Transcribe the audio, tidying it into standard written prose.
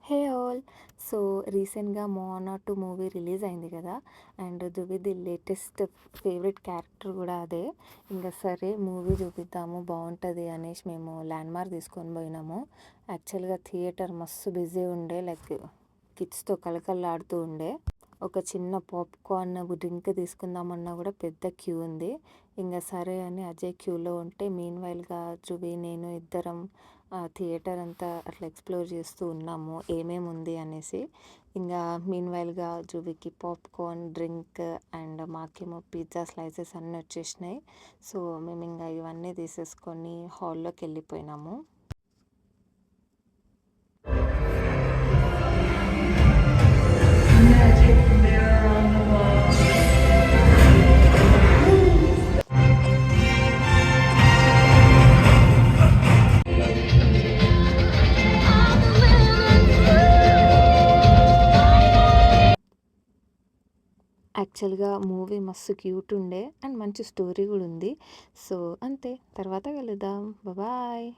Hey all! So, రీసెంట్‌గా 'Mona 2' movie release అయింది కదా! అండ్ 'ధృవిది' లేటెస్ట్ ఫేవరెట్ క్యారెక్టర్ కూడా అదే. ఇంక సరే మూవీ చూపిద్దాము బావుంటది అనేసి మేము ల్యాండ్‌మార్క్ తీసుకొని పోయినాము. యాక్చువల్‌గా థియేటర్ మస్తు బిజీ ఉండే లైక్ కిడ్స్‌తో కళకళలాడుతూ ఉండే. ఒక చిన్న పాప్‌కార్న్, డ్రింక్ తీసుకుందామన్నా కూడా పెద్ద క్యూ ఉంది. ఇంగ సరే అని అజయ్ క్యూలో ఉంటే మీన్‌వైల్‌గా ధృవి, నేను ఇద్దరం థియేటర్ అంతా అట్లా ఎక్స్‌ప్లోర్ చేస్తూ ఉన్నాము. ఏమేమి ఉంది అనేసి. ఇంగా మీన్‌వైల్‌గా ధృవికి పాప్‌కార్న్, డ్రింక్ అండ్ మాకేమో పిజ్జా స్లైసెస్ అన్నీ వచ్చేసినాయి. సో, మేమింగ ఇవన్నీ తీసేసుకొని హాల్లోకెళ్ళిపోయినాము. Magic mirror on the wall. యాక్చువల్‌గా మూవీ మస్తు క్యూట్ ఉండే అండ్ మంచి స్టోరీ కూడా ఉంది. సో, అంతే. తర్వాత కలుద్దాం. బాయ్.